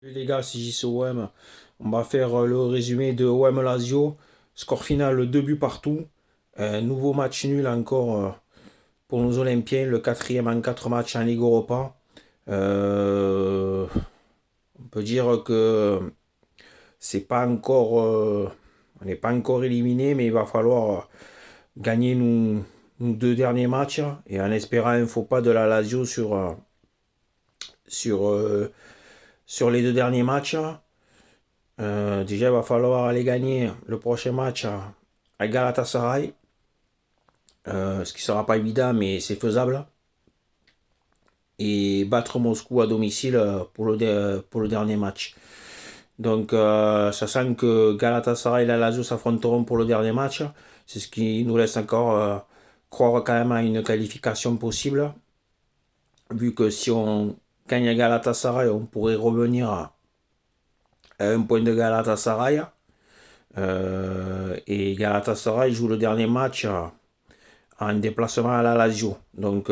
Les gars, c'est JCOM. On va faire le résumé de OM Lazio. Score final 2 buts partout. Nouveau match nul encore pour nos Olympiens. Le quatrième en 4 matchs en Ligue Europa. Euh, on peut dire que c'est pas encore, on n'est pas encore éliminé, mais il va falloir gagner nos deux derniers matchs et en espérant un faux pas de la Lazio sur, euh, sur les deux derniers matchs. Déjà, il va falloir aller gagner le prochain match à Galatasaray, ce qui sera pas évident, mais c'est faisable. Et battre Moscou à domicile pour le dernier match. Donc, sachant que Galatasaray et la Lazio s'affronteront pour le dernier match, c'est ce qui nous laisse encore croire quand même à une qualification possible. Vu que si on gagne à Galatasaray, on pourrait revenir à un point de Galatasaray. Et Galatasaray joue le dernier match en déplacement à la Lazio. Donc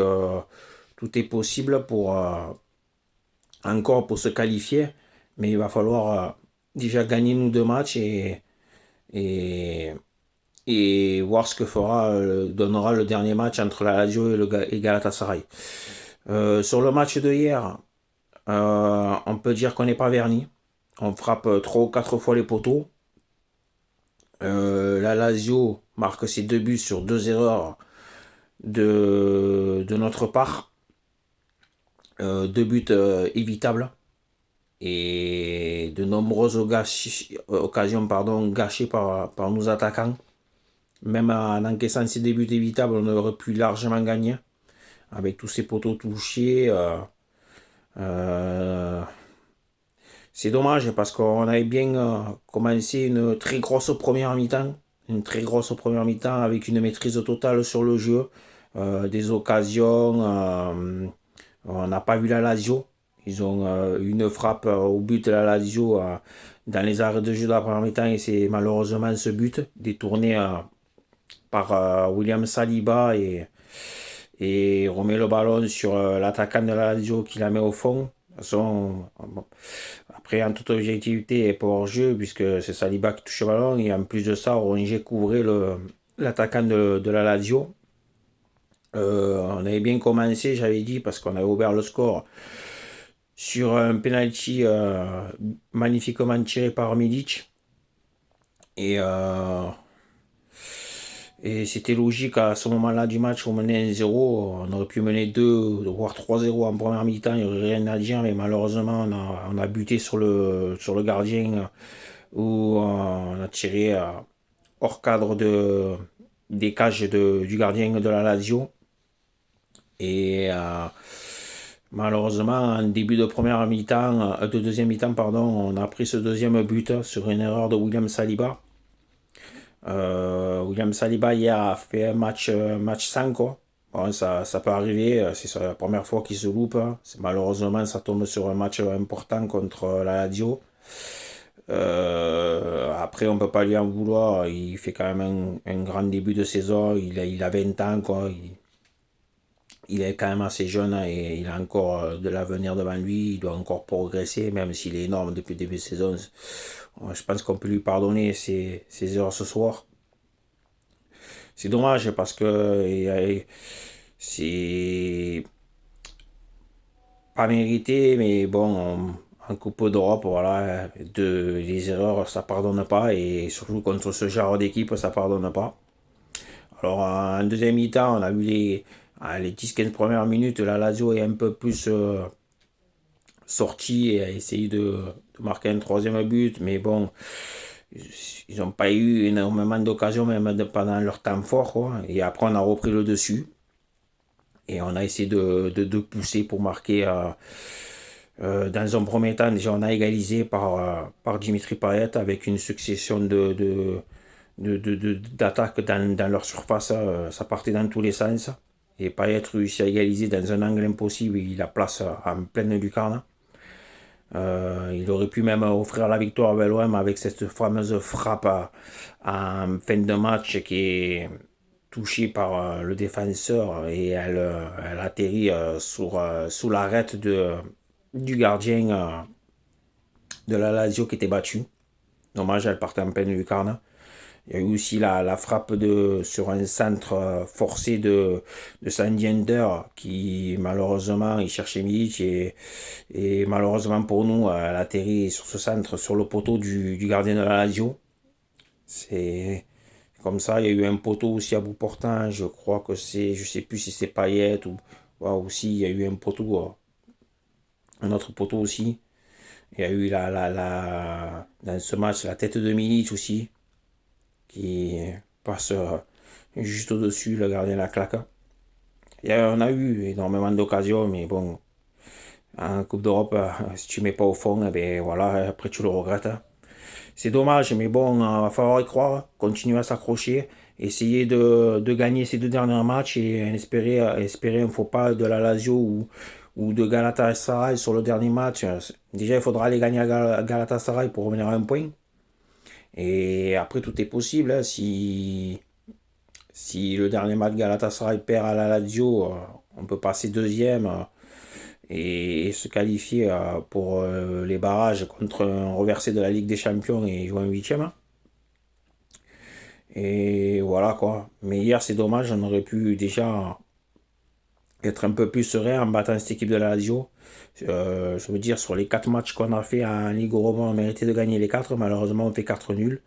tout est possible encore pour se qualifier, mais il va falloir déjà gagner nos deux matchs et, et voir ce que donnera le dernier match entre la Lazio et Galatasaray. Sur le match de hier, on peut dire qu'on n'est pas verni. On frappe 3 ou 4 fois les poteaux. La Lazio marque ses deux buts sur deux erreurs de notre part. Deux buts évitables et de nombreuses occasions gâchées par nos attaquants. Même en encaissant ces deux buts évitables, on aurait pu largement gagner avec tous ces poteaux touchés. Euh, c'est dommage parce qu'on avait bien commencé une très grosse première mi-temps. Une très grosse première mi-temps avec une maîtrise totale sur le jeu. Des occasions. On n'a pas vu la Lazio. Ils ont une frappe au but de la Lazio dans les arrêts de jeu de la première mi-temps et c'est malheureusement ce but détourné par William Saliba et remet le ballon sur l'attaquant de la Lazio qui la met au fond. De toute façon, bon, après, en toute objectivité, et pas hors jeu, puisque c'est Saliba qui touche le ballon. Et en plus de ça, Rongier couvrait l'attaquant de la Lazio. On avait bien commencé, j'avais dit, parce qu'on avait ouvert le score sur un penalty magnifiquement tiré par Milic. Et, euh, et c'était logique à ce moment-là du match, on menait 1-0. On aurait pu mener 2 voire 3-0 en première mi-temps, il n'y aurait rien à dire, mais malheureusement, on a buté sur le gardien où on a tiré hors cadre des cages du gardien de la Lazio. Et malheureusement, en début de première mi-temps, de deuxième mi-temps, pardon, on a pris ce deuxième but sur une erreur de William Saliba. William Saliba hier a fait un match 5 quoi. Bon, ça peut arriver, c'est la première fois qu'il se loupe. Malheureusement, ça tombe sur un match important contre la Lazio. Après, on peut pas lui en vouloir. Il fait quand même un grand début de saison. Il a 20 ans, quoi. Il est quand même assez jeune hein, et il a encore de l'avenir devant lui. Il doit encore progresser, même s'il est énorme depuis le début de saison. Je pense qu'on peut lui pardonner ses erreurs ce soir. C'est dommage parce que c'est pas mérité, mais bon, en Coupe d'Europe, voilà, les erreurs, ça pardonne pas, et surtout contre ce genre d'équipe, ça pardonne pas. Alors, en deuxième mi-temps, on a vu les 10-15 premières minutes, la Lazio est un peu plus sortie et a essayé de marquer un troisième but, mais bon, ils n'ont pas eu énormément d'occasions, même pendant leur temps fort, quoi. Et après, on a repris le dessus. Et on a essayé de pousser pour marquer. Dans un premier temps, déjà, on a égalisé par Dimitri Payet avec une succession d'attaques dans leur surface. Ça partait dans tous les sens. Et Payet réussit à égaliser dans un angle impossible. Il la place en pleine lucarne. Il aurait pu même offrir la victoire à l'OM avec cette fameuse frappe en fin de match qui est touchée par le défenseur et elle atterrit sous l'arête du gardien de la Lazio qui était battue. Dommage, elle partait en pleine lucarne. Il y a eu aussi la frappe sur un centre forcé de Sandy Ender qui malheureusement il cherchait Milic et malheureusement pour nous elle atterrit sur ce centre sur le poteau du gardien de la Lazio. C'est comme ça. Il y a eu un poteau aussi à bout portant. Je crois que je sais plus si c'est Payet ou aussi il y a eu un poteau, un autre poteau aussi. Il y a eu dans ce match la tête de Milic aussi qui passe juste au-dessus, le gardien la claque. On a eu énormément d'occasions, mais bon, en Coupe d'Europe, si tu mets pas au fond, eh ben voilà, après tu le regrettes. C'est dommage, mais bon, il va falloir y croire, continuer à s'accrocher, essayer de gagner ces deux derniers matchs et espérer un faux pas de la Lazio ou de Galatasaray sur le dernier match. Déjà, il faudra aller gagner à Galatasaray pour revenir à un point. Et après, tout est possible. Hein, si le dernier match Galatasaray perd à la Lazio, on peut passer deuxième et se qualifier pour les barrages contre un reversé de la Ligue des Champions et jouer un huitième. Et voilà quoi. Mais hier, c'est dommage, on aurait pu déjà être un peu plus serein en battant cette équipe de la Lazio. Je veux dire, sur les 4 matchs qu'on a fait en Ligue Europa, on méritait de gagner les 4. Malheureusement, on fait 4 nuls.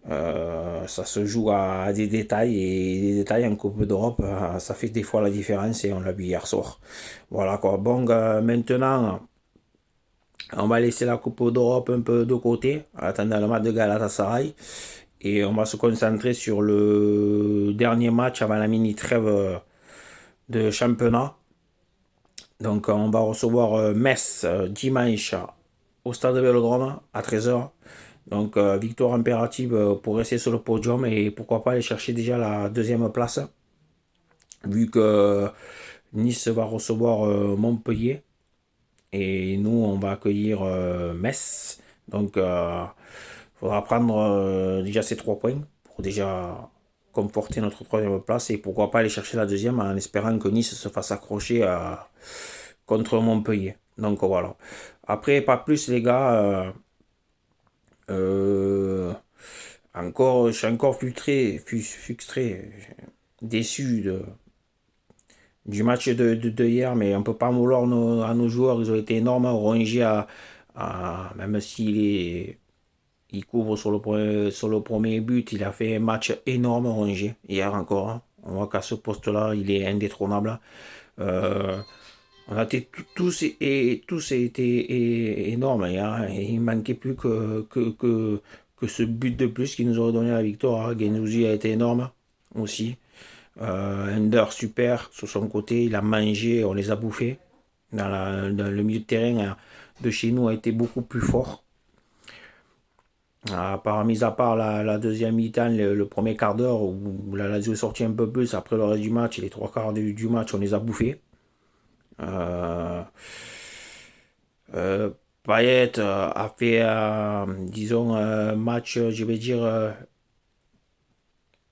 Ça se joue à des détails et des détails en Coupe d'Europe, ça fait des fois la différence et on l'a vu hier soir. Voilà quoi. Bon, maintenant, on va laisser la Coupe d'Europe un peu de côté, en attendant le match de Galatasaray. Et on va se concentrer sur le dernier match avant la mini-trêve de championnat. Donc on va recevoir Metz dimanche au stade de Vélodrome à 13h. Donc victoire impérative pour rester sur le podium et pourquoi pas aller chercher déjà la deuxième place. Vu que Nice va recevoir Montpellier et nous on va accueillir Metz. Donc il faudra prendre déjà ces 3 points pour déjà conforter notre troisième place et pourquoi pas aller chercher la deuxième en espérant que Nice se fasse accrocher contre Montpellier. Donc voilà. Après, pas plus les gars. Euh, je suis encore frustré, déçu du match de hier, mais on peut pas vouloir à nos joueurs. Ils ont été énormes. Rongier même il couvre sur le premier but, il a fait un match énorme, Rongier, hier encore. Hein. On voit qu'à ce poste-là, il est indétrônable. Euh, on a été tous été énormes hier. Hein. Il manquait plus que ce but de plus qui nous aurait donné la victoire. Hein. Guendouzi a été énorme aussi. Ender super sur son côté, il a mangé, on les a bouffés. Dans le milieu de terrain de chez nous a été beaucoup plus fort. Mis à part la deuxième mi-temps, le premier quart d'heure où la Lazio est sortie un peu plus, après le reste du match, et les 3 quarts du match, on les a bouffés. Euh, Payet a fait, disons, un match, je vais dire,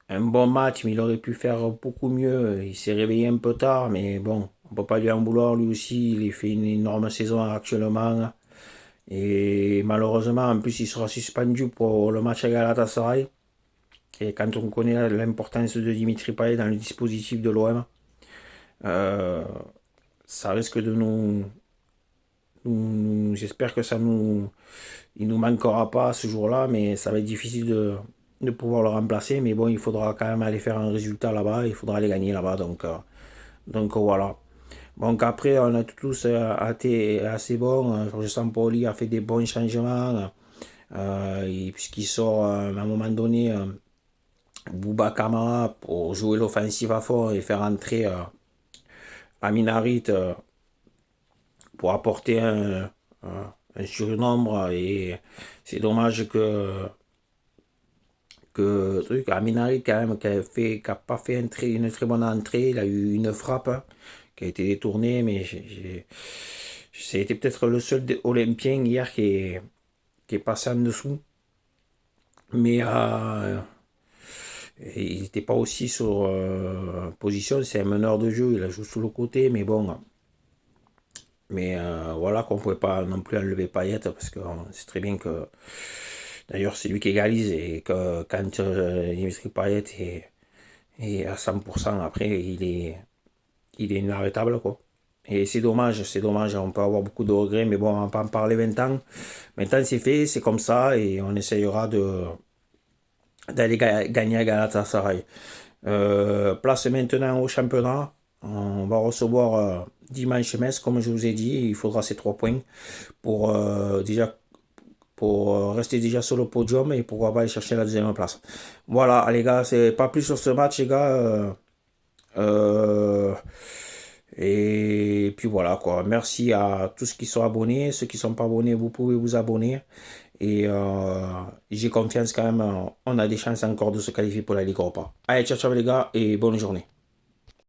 un bon match, mais il aurait pu faire beaucoup mieux. Il s'est réveillé un peu tard, mais bon, on peut pas lui en vouloir lui aussi. Il fait une énorme saison actuellement. Et malheureusement, en plus, il sera suspendu pour le match à Galatasaray. Et quand on connaît l'importance de Dimitri Payet dans le dispositif de l'OM, euh, ça risque de j'espère que il nous manquera pas ce jour-là, mais ça va être difficile de pouvoir le remplacer. Mais bon, il faudra quand même aller faire un résultat là-bas, il faudra aller gagner là-bas. Donc voilà. Donc après, on a tous été assez bons. Jorge Sampaoli a fait des bons changements. Puisqu'il sort à un moment donné Bouba Kamara pour jouer l'offensive à fond et faire entrer Amin Harit pour apporter un surnombre. Et c'est dommage que Amin Harit quand même qui a pas fait une très bonne entrée. Il a eu une frappe qui a été détournée, mais c'était peut-être le seul Olympien hier qui est passé en dessous. Mais il n'était pas aussi sur position, c'est un meneur de jeu, il a joué sur le côté, mais bon, Mais voilà qu'on ne pouvait pas non plus enlever Payet parce qu'on sait très bien que d'ailleurs c'est lui qui égalise et que quand Dimitri Payet est à 100%, après il est inarrêtable quoi. Et c'est dommage, on peut avoir beaucoup de regrets, mais bon, on va pas en parler 20 ans. Maintenant c'est fait, c'est comme ça et on essayera d'aller gagner à Galatasaray. Place maintenant au championnat. On va recevoir dimanche Metz, comme je vous ai dit. Il faudra ces 3 points pour rester déjà sur le podium et pourquoi pas aller chercher la deuxième place. Voilà, les gars, c'est pas plus sur ce match, les gars. Euh, et puis voilà quoi. Merci à tous qui sont abonnés. Ceux qui sont pas abonnés, vous pouvez vous abonner. Et j'ai confiance quand même. On a des chances encore de se qualifier pour la Ligue Europa. Allez, ciao ciao les gars et bonne journée.